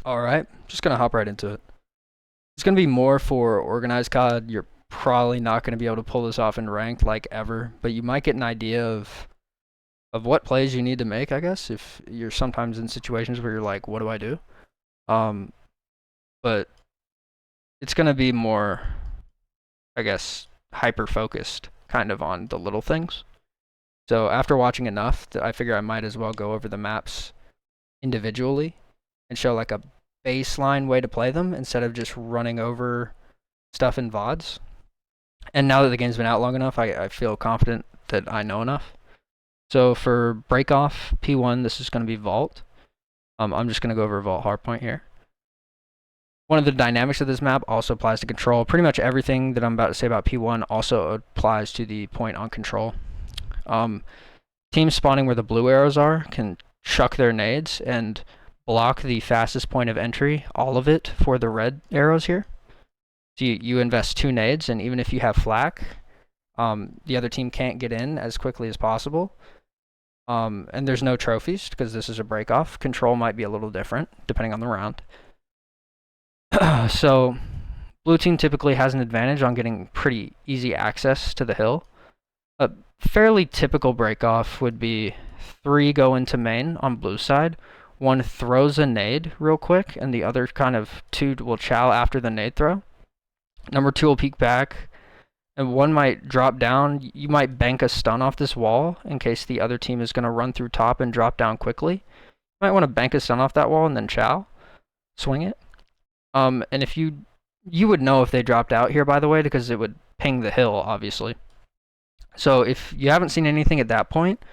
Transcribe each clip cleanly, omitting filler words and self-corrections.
Alright, just gonna hop right into it. It's gonna be more for organized COD. You're probably not gonna be able to pull this off in ranked like ever, but you might get an idea of what plays you need to make, I guess, if you're sometimes in situations where you're like, what do I do? Um, but it's gonna be more, I guess, hyper focused kind of on the little things. So after watching enough, I figure I might as well go over the maps individually and show like a baseline way to play them instead of just running over stuff in VODs. And now that the game's been out long enough, I feel confident that I know enough. So for break-off P1, this is going to be Vault. I'm just going to go over Vault Hardpoint here. One of the dynamics of this map also applies to control. Pretty much everything that I'm about to say about P1 also applies to the point on control. Teams spawning where the blue arrows are can chuck their nades and block the fastest point of entry, all of it, for the red arrows here. So you invest 2 nades, and even if you have flak, the other team can't get in as quickly as possible. And there's no trophies because this is a break-off. Control might be a little different depending on the round. So blue team typically has an advantage on getting pretty easy access to the hill. A fairly typical break-off would be 3 go into main on blue side. 1 throws a nade real quick, and the other kind of 2 will chow after the nade throw. Number 2 will peek back, and 1 might drop down. You might bank a stun off this wall in case the other team is going to run through top and drop down quickly. You might want to bank a stun off that wall and then chow. Swing it. And if you would know if they dropped out here, by the way, because it would ping the hill, obviously. So if you haven't seen anything at that point,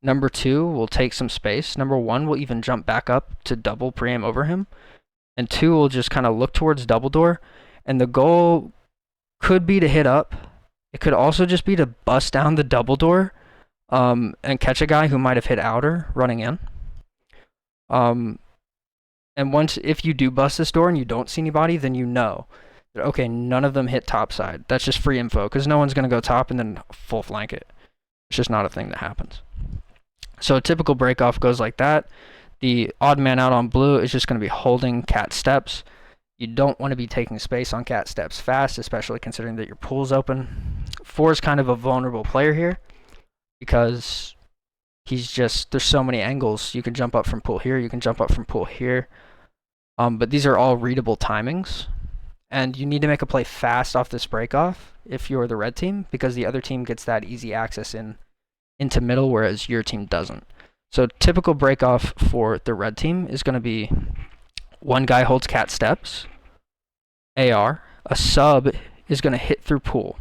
number 2 will take some space. Number 1 will even jump back up to double pre-aim over him. And 2 will just kind of look towards double door. And the goal could be to hit up. It could also just be to bust down the double door and catch a guy who might have hit outer running in. And if you do bust this door and you don't see anybody, then you know that, okay, none of them hit top side. That's just free info because no one's going to go top and then full flank it. It's just not a thing that happens. So a typical break-off goes like that. The odd man out on blue is just going to be holding cat steps. You don't want to be taking space on cat steps fast, especially considering that your pool's open. 4 is kind of a vulnerable player here because there's so many angles. You can jump up from pool here, you can jump up from pool here. But these are all readable timings. And you need to make a play fast off this break-off if you're the red team, because the other team gets that easy access into middle, whereas your team doesn't. So typical break-off for the red team is going to be 1 guy holds cat steps, AR, a sub is going to hit through pool.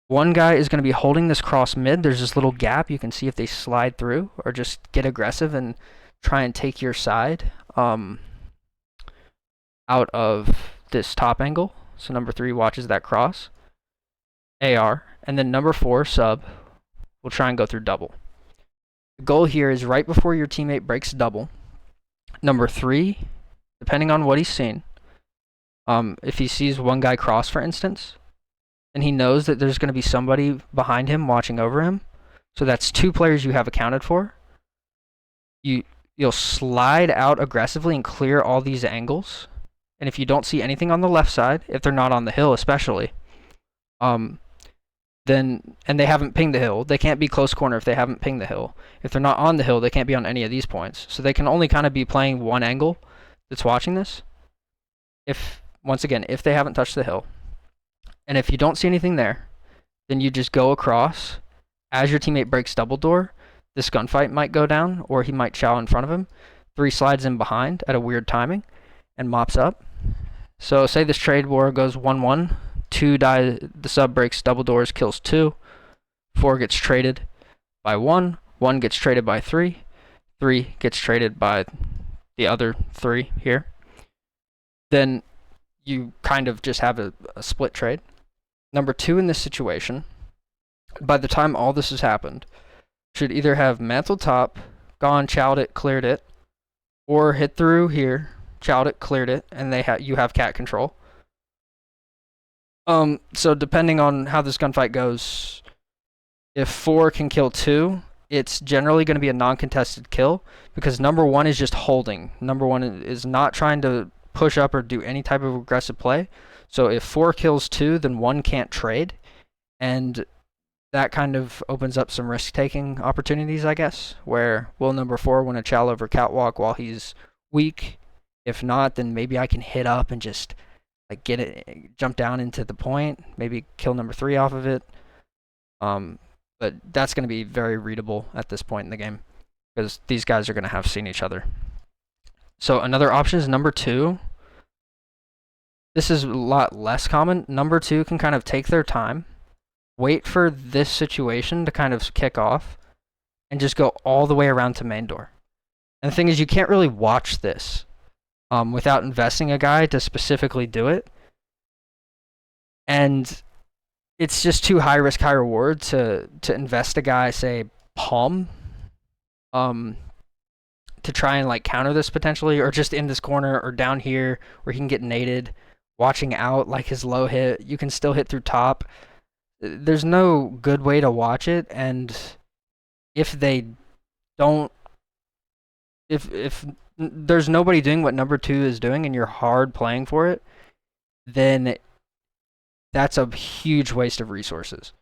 1 guy is going to be holding this cross mid. There's this little gap. You can see if they slide through or just get aggressive and try and take your side out of this top angle. So number 3 watches that cross. AR. And then number 4, sub, will try and go through double. The goal here is right before your teammate breaks double. Number 3, depending on what he's seen, if he sees 1 guy cross, for instance, and he knows that there's going to be somebody behind him watching over him, so that's 2 players you have accounted for, you'll slide out aggressively and clear all these angles. And if you don't see anything on the left side, if they're not on the hill especially, then, and they haven't pinged the hill, they can't be close corner if they haven't pinged the hill. If they're not on the hill, they can't be on any of these points. So they can only kind of be playing 1 angle that's watching this. Once again, if they haven't touched the hill. And if you don't see anything there, then you just go across. As your teammate breaks double door, this gunfight might go down, or he might chow in front of him. 3 slides in behind at a weird timing and mops up. So say this trade war goes 1-1. 2 die, the sub breaks double doors, kills 2. 4 gets traded by 1. 1 gets traded by 3. 3 gets traded by the other 3 here. Then you kind of just have a split trade. Number 2 in this situation, by the time all this has happened, should either have mantle top, gone, chowed it, cleared it, or hit through here, chowed it, cleared it, and you have cat control. So depending on how this gunfight goes, if 4 can kill 2, it's generally going to be a non-contested kill because number one is just holding. Number one is not trying to push up or do any type of aggressive play. So if 4 kills 2, then 1 can't trade. And that kind of opens up some risk-taking opportunities, I guess, where will number 4 win a chow over catwalk while he's weak? If not, then maybe I can hit up and just like get it, jump down into the point, maybe kill number 3 off of it. But that's going to be very readable at this point in the game because these guys are going to have seen each other. So another option is number 2. This is a lot less common. Number 2 can kind of take their time, wait for this situation to kind of kick off, and just go all the way around to main door. And the thing is, you can't really watch this without investing a guy to specifically do it. And it's just too high risk, high reward to invest a guy, say, palm, to try and like counter this potentially, or just in this corner or down here where he can get naded, watching out like his low hit. You can still hit through top. There's no good way to watch it, and if they don't, if there's nobody doing what number 2 is doing and you're hard playing for it, then that's a huge waste of resources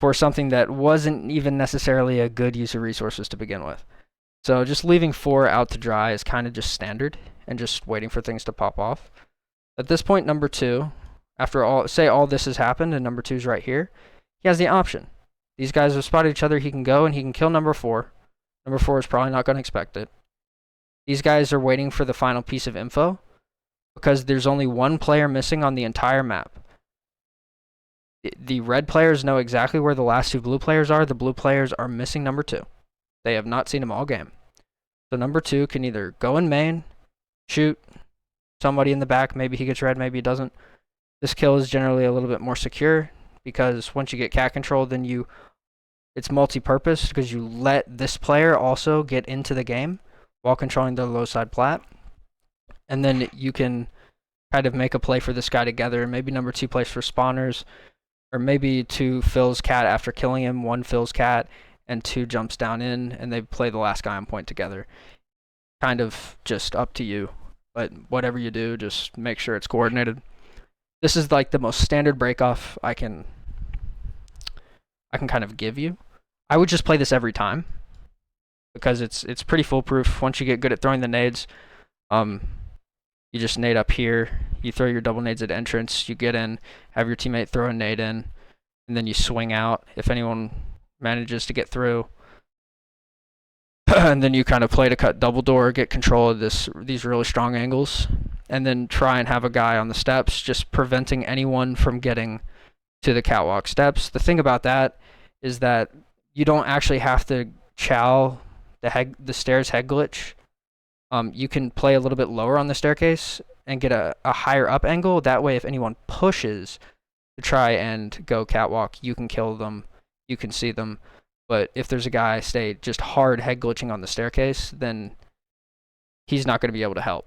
for something that wasn't even necessarily a good use of resources to begin with. So just leaving 4 out to dry is kind of just standard and just waiting for things to pop off. At this point, number 2, after all this has happened and number 2's right here, he has the option. These guys have spotted each other. He can go and he can kill number 4. Number 4 is probably not going to expect it. These guys are waiting for the final piece of info because there's only 1 player missing on the entire map. The red players know exactly where the last 2 blue players are. The blue players are missing number 2. They have not seen him all game. So number 2 can either go in main, shoot somebody in the back. Maybe he gets red, maybe he doesn't. This kill is generally a little bit more secure because once you get cat control, then it's multi-purpose because you let this player also get into the game while controlling the low side plat. And then you can kind of make a play for this guy together. Maybe number 2 plays for spawners, or maybe 2 fills cat after killing him, 1 fills cat, and 2 jumps down in, and they play the last guy on point together. Kind of just up to you. But whatever you do, just make sure it's coordinated. This is like the most standard break-off I can kind of give you. I would just play this every time because it's pretty foolproof. Once you get good at throwing the nades, you just nade up here. You throw your double nades at entrance. You get in, have your teammate throw a nade in, and then you swing out if anyone manages to get through. And then you kind of play to cut double door, get control of these really strong angles, and then try and have a guy on the steps, just preventing anyone from getting to the catwalk steps. The thing about that is that you don't actually have to chow the stairs head glitch. You can play a little bit lower on the staircase and get a higher up angle. That way, if anyone pushes to try and go catwalk, you can kill them, you can see them. But if there's a guy, stay just hard head glitching on the staircase, then he's not going to be able to help.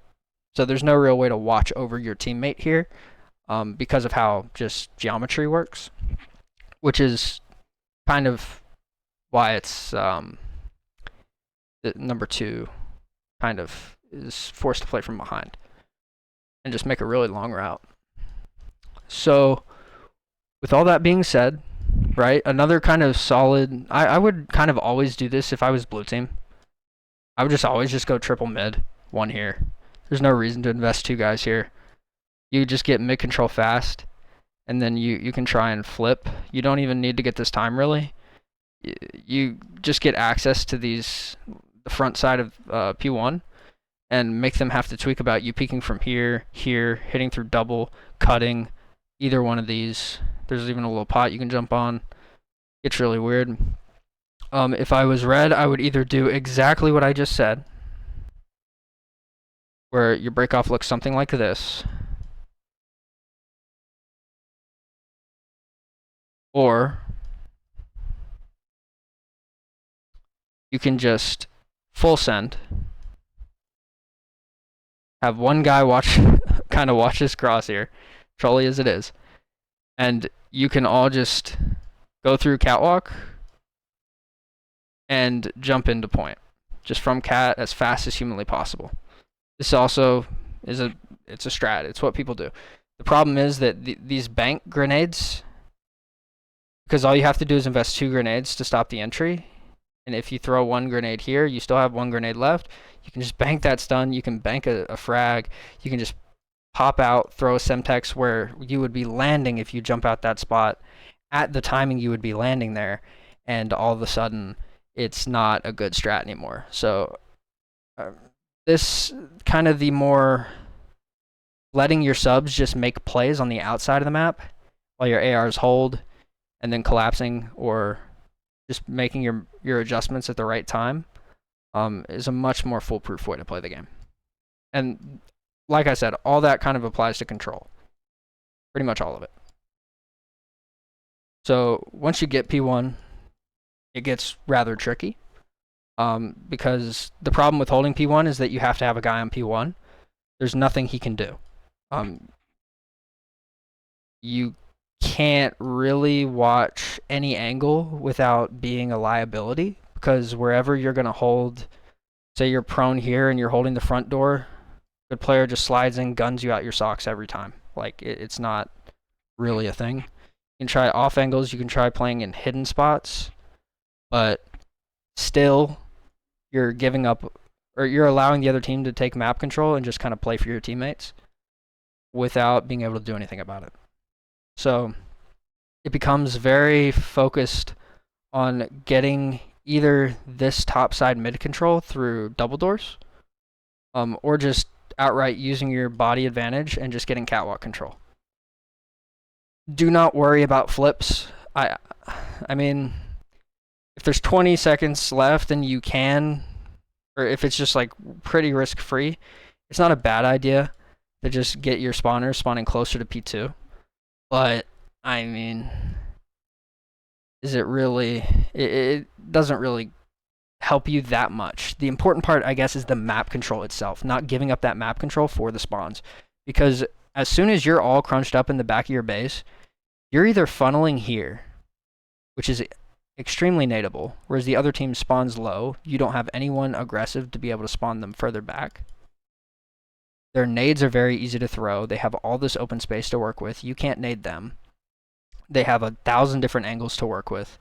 So there's no real way to watch over your teammate here because of how just geometry works, which is kind of why it's number 2 kind of is forced to play from behind and just make a really long route. So with all that being said, right, another kind of solid, I would kind of always do this if I was blue team. I would just always just go triple mid, 1 here. There's no reason to invest 2 guys here. You just get mid control fast, and then you can try and flip. You don't even need to get this time really. You just get access to the front side of P1 and make them have to tweak about you peeking from here, hitting through double, cutting, either one of these. There's even a little pot you can jump on. It's really weird. If I was red, I would either do exactly what I just said, where your breakoff looks something like this, or you can just full send, have one guy kind of watch this crosshair, trolly as it is, and you can all just go through catwalk and jump into point, just from cat as fast as humanly possible. This also is it's a strat. It's what people do. The problem is that these bank grenades, because all you have to do is invest 2 grenades to stop the entry, and if you throw 1 grenade here, you still have 1 grenade left. You can just bank that stun. You can bank a frag. You can just pop out, throw a Semtex where you would be landing if you jump out that spot at the timing you would be landing there, and all of a sudden it's not a good strat anymore. So this kind of the more letting your subs just make plays on the outside of the map while your ARs hold and then collapsing, or just making your adjustments at the right time, is a much more foolproof way to play the game. And like I said, all that kind of applies to control. Pretty much all of it. So once you get P1, it gets rather tricky. Because the problem with holding P1 is that you have to have a guy on P1. There's nothing he can do. You can't really watch any angle without being a liability, because wherever you're going to hold, say you're prone here and you're holding the front door, the player just slides in, guns you out your socks every time. Like, it's not really a thing. You can try off angles, you can try playing in hidden spots, but still you're giving up, or you're allowing the other team to take map control and just kind of play for your teammates without being able to do anything about it. So it becomes very focused on getting either this top side mid control through double doors, or just outright using your body advantage and just getting catwalk control. Do not worry about flips. I mean, if there's 20 seconds left and you can, or if it's just like pretty risk free, it's not a bad idea to just get your spawners spawning closer to P2. But I mean, is it really? It doesn't really help you that much. The important part, I guess, is the map control itself, not giving up that map control for the spawns. Because as soon as you're all crunched up in the back of your base, you're either funneling here, which is extremely nadeable, whereas the other team spawns low. You don't have anyone aggressive to be able to spawn them further back. Their nades are very easy to throw. They have all this open space to work with. You can't nade them. They have 1,000 different angles to work with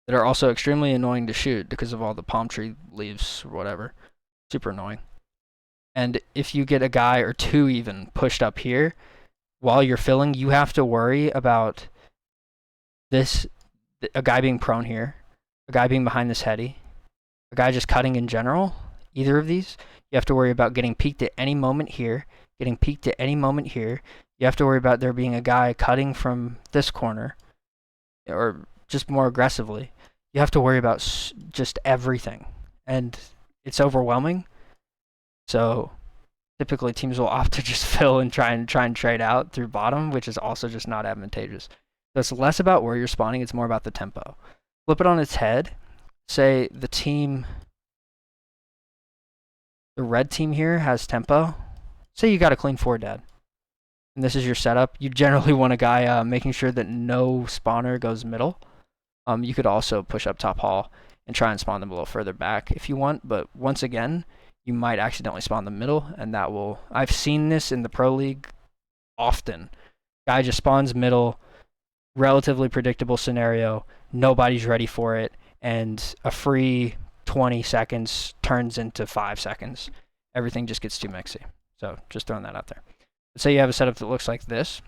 that are also extremely annoying to shoot because of all the palm tree leaves or whatever. Super annoying. And if you get a guy or 2 even pushed up here, while you're filling, you have to worry about this, a guy being prone here, a guy being behind this heady, a guy just cutting in general, either of these. You have to worry about getting peeked at any moment here, getting peeked at any moment here. You have to worry about there being a guy cutting from this corner, or just more aggressively. You have to worry about just everything, and it's overwhelming. So typically teams will opt to just fill and try and trade out through bottom, which is also just not advantageous. So it's less about where you're spawning, it's more about the tempo. Flip it on its head. Say the red team here has tempo. Say you got a clean 4 dead, and this is your setup. You generally want a guy making sure that no spawner goes middle. You could also push up top hall and try and spawn them a little further back if you want, but once again, you might accidentally spawn the middle, and that will... I've seen this in the Pro League often. Guy just spawns middle, relatively predictable scenario, nobody's ready for it, and a free 20 seconds turns into 5 seconds. Everything just gets too mixy. So just throwing that out there. Let's say you have a setup that looks like this.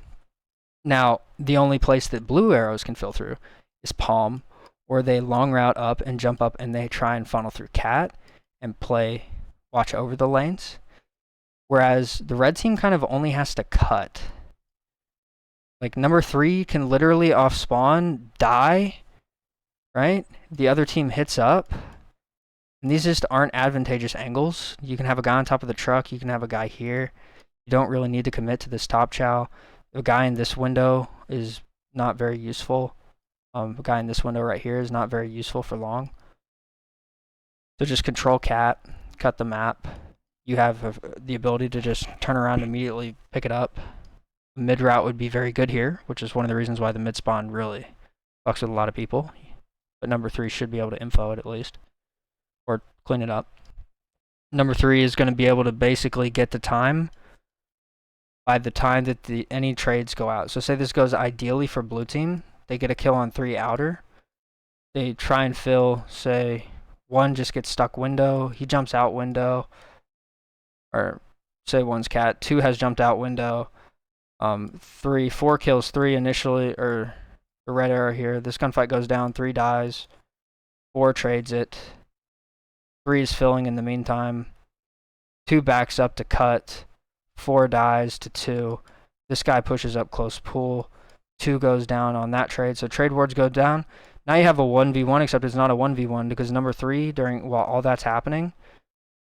Now, the only place that blue arrows can fill through is palm, or they long route up and jump up and they try and funnel through cat and watch over the lanes. Whereas the red team kind of only has to cut. Like number 3 can literally off spawn, die, right? The other team hits up. And these just aren't advantageous angles. You can have a guy on top of the truck, you can have a guy here. You don't really need to commit to this top chow. The guy in this window is not very useful. The guy in this window right here is not very useful for long. So just control cat, cut the map. You have the ability to just turn around and immediately pick it up. Mid route would be very good here, which is one of the reasons why the mid spawn really fucks with a lot of people. but number 3 should be able to info it at least, or clean it up. Number 3 is going to be able to basically get the time by the time that any trades go out. So say this goes ideally for blue team, they get a kill on 3 outer. They try and fill, say 1 just gets stuck window, he jumps out window, or say 1's cat, 2 has jumped out window, 4 kills 3 initially, or the red arrow here. This gunfight goes down, 3 dies, 4 trades it, 3 is filling in the meantime, 2 backs up to cut, 4 dies to 2. This guy pushes up close pool, 2 goes down on that trade, so trade wards go down. Now you have a 1v1, except it's not a 1v1 because number 3, while all that's happening,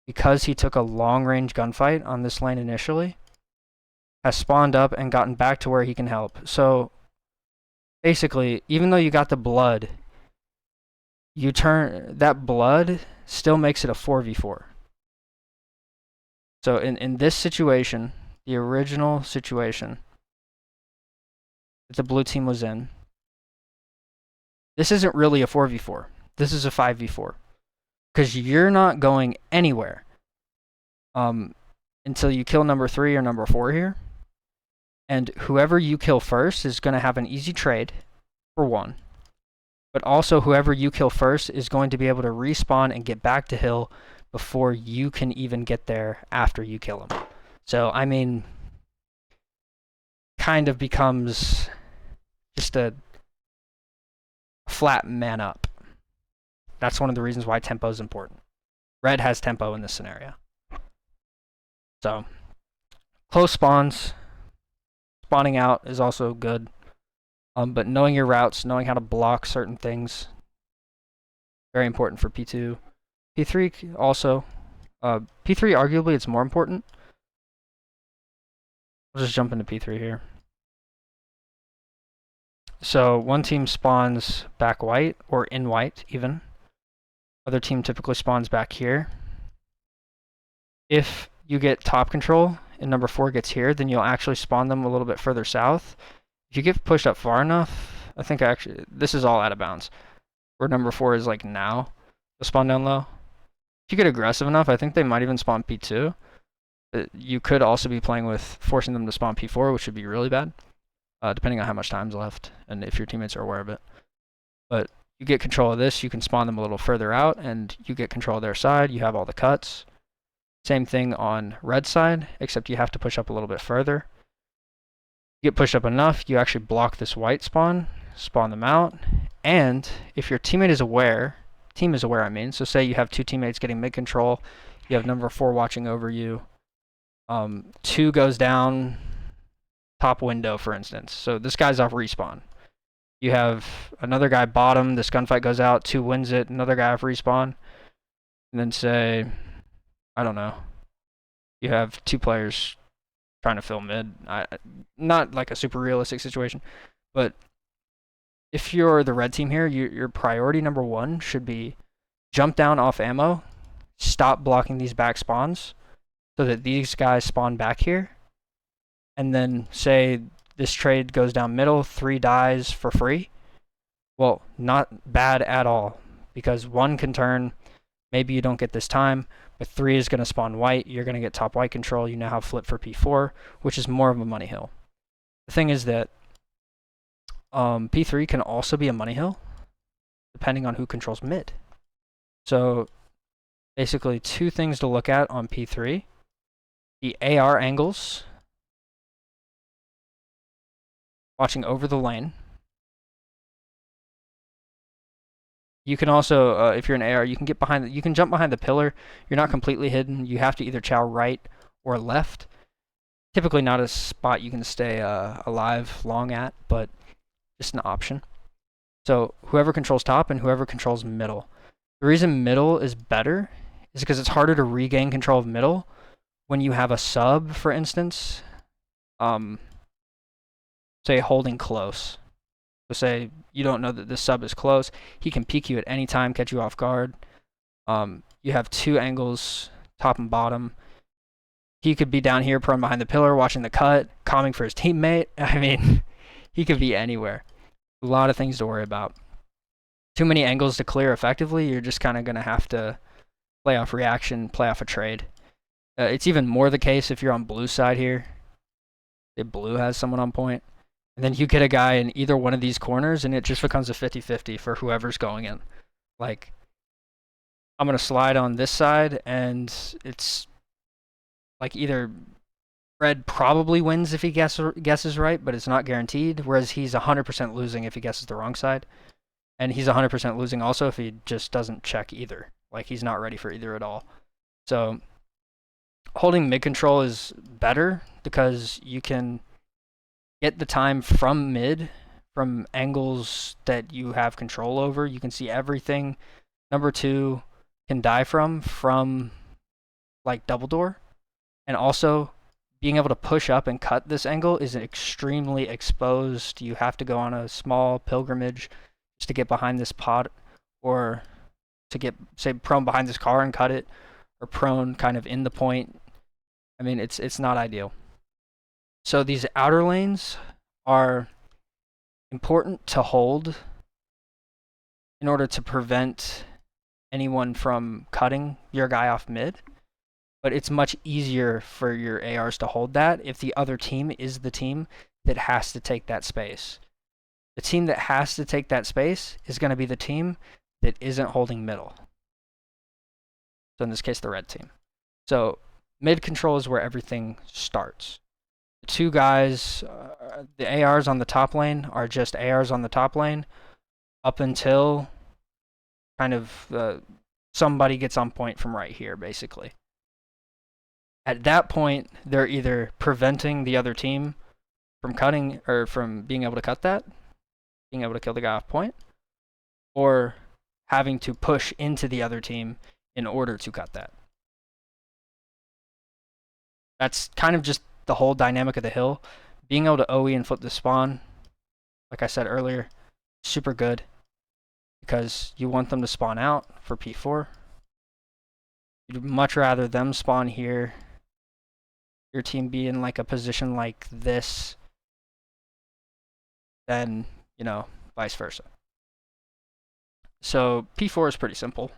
because he took a long-range gunfight on this lane initially, has spawned up and gotten back to where he can help. So basically, even though you got the blood, that blood still makes it a 4v4. So in this situation, the original situation that the blue team was in, this isn't really a 4v4. This is a 5v4. Because you're not going anywhere until you kill number 3 or number 4 here. And whoever you kill first is going to have an easy trade, for 1. But also whoever you kill first is going to be able to respawn and get back to hill before you can even get there after you kill him. So, I mean, kind of becomes just a flat man up. That's one of the reasons why tempo is important. Red has tempo in this scenario. So, close spawns, spawning out is also good. But knowing your routes, knowing how to block certain things, very important for P2. P3 also. P3 arguably it's more important. I'll just jump into P3 here. So one team spawns back white, or in white even. Other team typically spawns back here. If you get top control and number 4 gets here, then you'll actually spawn them a little bit further south. If you get pushed up far enough, I think this is all out of bounds. Where number 4 is like now, they'll spawn down low. If you get aggressive enough, I think they might even spawn P2. You could also be playing with forcing them to spawn P4, which would be really bad, depending on how much time's left and if your teammates are aware of it. But you get control of this, you can spawn them a little further out, and you get control of their side, you have all the cuts. Same thing on red side, except you have to push up a little bit further. You get pushed up enough, you actually block this white spawn, spawn them out, and if your teammate is aware, so say you have 2 teammates getting mid control, you have number 4 watching over you, 2 goes down top window, for instance. So this guy's off respawn. You have another guy bottom, this gunfight goes out, 2 wins it, another guy off respawn, and then say, I don't know, you have 2 players trying to fill mid. Not like a super realistic situation, but if you're the red team here, your priority number 1 should be jump down off ammo, stop blocking these back spawns so that these guys spawn back here, and then say this trade goes down middle, 3 dies for free. Well, not bad at all, because 1 can turn, maybe you don't get this time, but 3 is going to spawn white, you're going to get top white control, you now have flip for P4, which is more of a money hill. The thing is that P3 can also be a money hill, depending on who controls mid. So basically 2 things to look at on P3. The AR angles, watching over the lane. You can also, if you're an AR, you can get behind. You can jump behind the pillar. You're not completely hidden. You have to either chow right or left. Typically not a spot you can stay alive long at, but just an option. So whoever controls top and whoever controls middle. The reason middle is better is because it's harder to regain control of middle when you have a sub, for instance. Say holding close. So say you don't know that this sub is close, he can peek you at any time, catch you off guard. You have 2 angles, top and bottom. He could be down here prone behind the pillar watching the cut, calming for his teammate. I mean, he could be anywhere. A lot of things to worry about. too many angles to clear effectively, you're just kind of going to have to play off reaction, play off a trade. It's even more the case if you're on blue side here. If blue has someone on point, and then you get a guy in either one of these corners, and it just becomes a 50-50 for whoever's going in. Like, I'm going to slide on this side, and it's like either red probably wins if he guesses right, but it's not guaranteed, whereas he's 100% losing if he guesses the wrong side. And he's 100% losing also if he just doesn't check either. Like, he's not ready for either at all. So holding mid control is better because you can get the time from mid, from angles that you have control over. You can see everything. Number 2 can die from like double door. And also being able to push up and cut this angle is extremely exposed. You have to go on a small pilgrimage just to get behind this pod, or to get, say, prone behind this car and cut it, or prone kind of in the point. I mean, it's not ideal. So these outer lanes are important to hold in order to prevent anyone from cutting your guy off mid. But it's much easier for your ARs to hold that if the other team is the team that has to take that space. The team that has to take that space is going to be the team that isn't holding middle. So in this case, the red team. So mid control is where everything starts. The 2 guys, the ARs on the top lane are just ARs on the top lane up until kind of somebody gets on point from right here, basically. At that point, they're either preventing the other team from cutting, or from being able to cut that, being able to kill the guy off point, or having to push into the other team in order to cut that. That's kind of just the whole dynamic of the hill. Being able to OE and flip the spawn, like I said earlier, super good, because you want them to spawn out for P4. You'd much rather them spawn here, your team be in like a position like this, than, you know, vice versa. So P4 is pretty simple.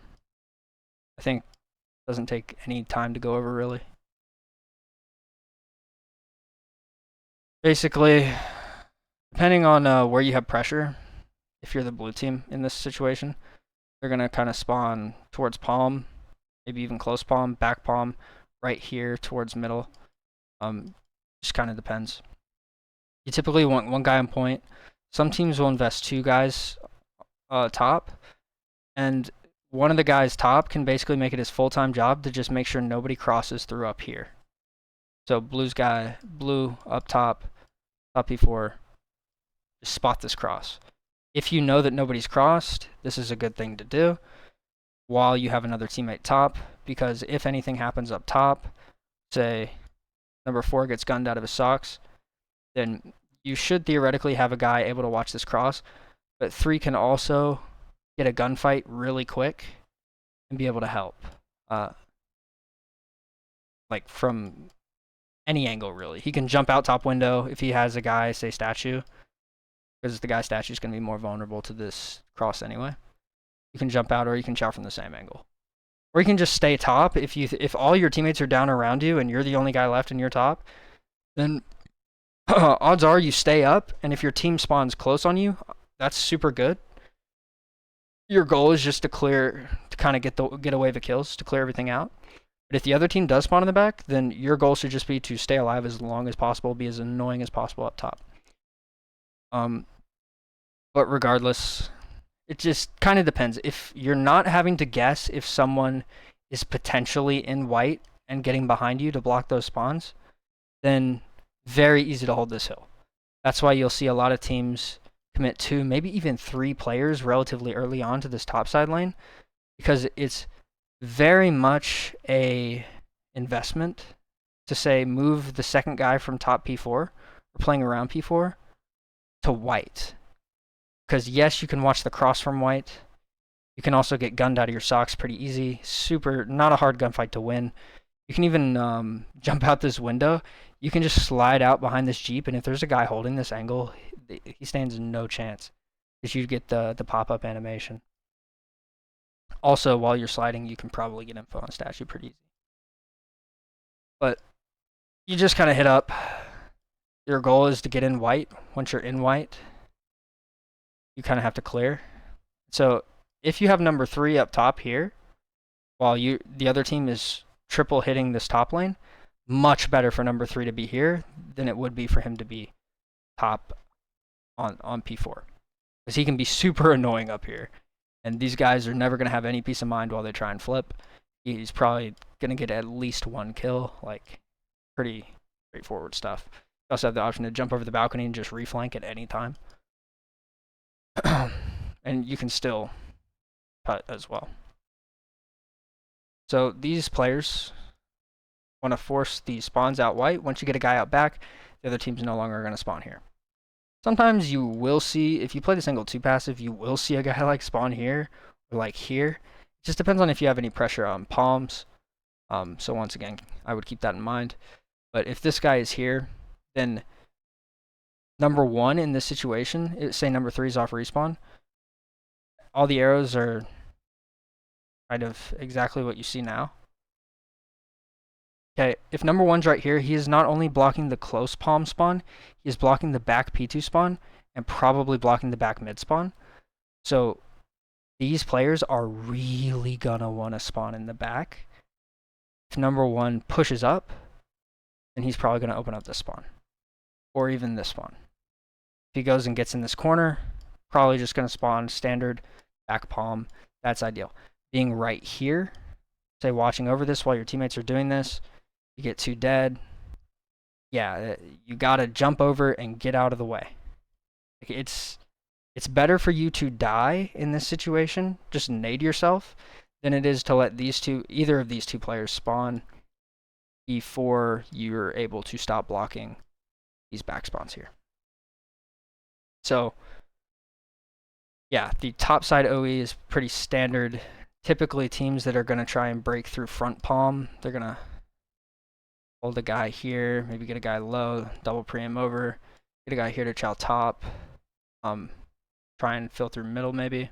I think it doesn't take any time to go over, really. Basically, depending on where you have pressure, if you're the blue team in this situation, they're going to kind of spawn towards palm, maybe even close palm, back palm, right here towards middle. Just kind of depends. You typically want 1 guy on point. Some teams will invest 2 guys top, and one of the guys top can basically make it his full-time job to just make sure nobody crosses through up here. So blue up top, top P4, just spot this cross. If you know that nobody's crossed, this is a good thing to do while you have another teammate top, because if anything happens up top, say number 4 gets gunned out of his socks, then you should theoretically have a guy able to watch this cross, but 3 can also get a gunfight really quick and be able to help. Like from any angle, really. He can jump out top window if he has a guy, say, statue, because the guy statue is going to be more vulnerable to this cross anyway. You can jump out, or you can chow from the same angle. Or you can just stay top. If all your teammates are down around you and you're the only guy left and you're top, then odds are you stay up, and if your team spawns close on you, that's super good. Your goal is just to kind of get away the kills, to clear everything out. But if the other team does spawn in the back, then your goal should just be to stay alive as long as possible, be as annoying as possible up top. But regardless, it just kind of depends. If you're not having to guess if someone is potentially in white and getting behind you to block those spawns, then very easy to hold this hill. That's why you'll see a lot of teams commit 2, maybe even 3 players relatively early on to this top side lane, because it's very much a investment to, say, move the second guy from top P4 or playing around P4 to white. Because yes, you can watch the cross from white. You can also get gunned out of your socks pretty easy. Not a hard gunfight to win. You can even jump out this window. You can just slide out behind this Jeep, and if there's a guy holding this angle, he stands no chance, because you get the pop-up animation. Also, while you're sliding, you can probably get info on statue pretty easy. But you just kind of hit up. Your goal is to get in white. Once you're in white, you kind of have to clear. So if you have number 3 up top here, while the other team is triple hitting this top lane, much better for number 3 to be here than it would be for him to be top on P4. Because he can be super annoying up here. And these guys are never going to have any peace of mind while they try and flip. He's probably going to get at least 1 kill. Like, pretty straightforward stuff. You also have the option to jump over the balcony and just reflank at any time. And you can still cut as well. So these players want to force the spawns out white. Once you get a guy out back, the other team's no longer going to spawn here. Sometimes you will see, if you play the single 2 passive, you will see a guy like spawn here or like here. It just depends on if you have any pressure on palms. So once again, I would keep that in mind. But if this guy is here, then number 1 in this situation, say number 3 is off respawn, all the arrows are kind of exactly what you see now. Okay, if number 1's right here, he is not only blocking the close palm spawn, he is blocking the back P2 spawn and probably blocking the back mid spawn. So these players are really gonna want to spawn in the back. If number 1 pushes up, then he's probably gonna open up this spawn or even this spawn. If he goes and gets in this corner, probably just gonna spawn standard back palm. That's ideal. Being right here, say watching over this while your teammates are doing this, you get 2 dead. Yeah, you gotta jump over and get out of the way. It's better for you to die in this situation, just nade yourself, than it is to let either of these two players spawn before you're able to stop blocking these back spawns here. So yeah, the top side OE is pretty standard. Typically teams that are going to try and break through front palm, they're going to hold a guy here, maybe get a guy low, double pre-aim over, get a guy here to chow top, try and fill through middle maybe,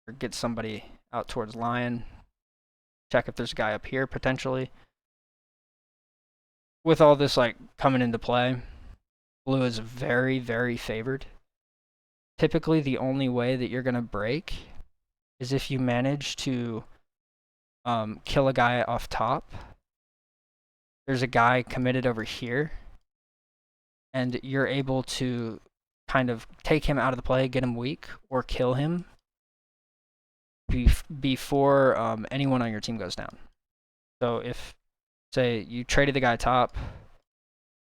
or get somebody out towards lion, check if there's a guy up here potentially. With all this like coming into play, blue is very, very favored. Typically the only way that you're going to break is if you manage to kill a guy off top. There's a guy committed over here, and you're able to kind of take him out of the play, get him weak, or kill him before anyone on your team goes down. So if, say, you traded the guy top,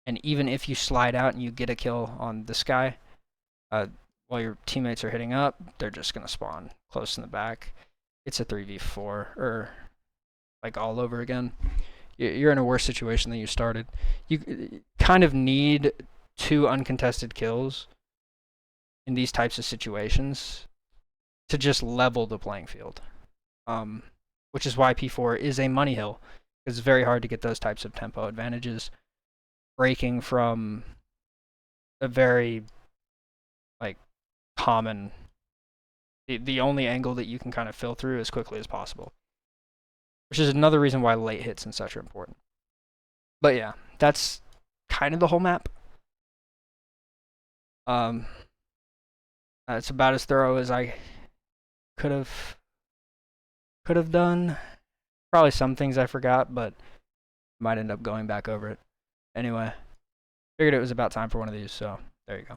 and even if you slide out and you get a kill on this guy, while your teammates are hitting up, they're just going to spawn close in the back. It's a 3v4, or like all over again. You're in a worse situation than you started. You kind of need 2 uncontested kills in these types of situations to just level the playing field. Which is why P4 is a money hill. It's very hard to get those types of tempo advantages. Breaking from a very like common, the only angle that you can kind of fill through as quickly as possible. Which is another reason why late hits and such are important. But yeah, that's kind of the whole map. It's about as thorough as I could have done. Probably some things I forgot, but might end up going back over it. Anyway, figured it was about time for one of these, so there you go.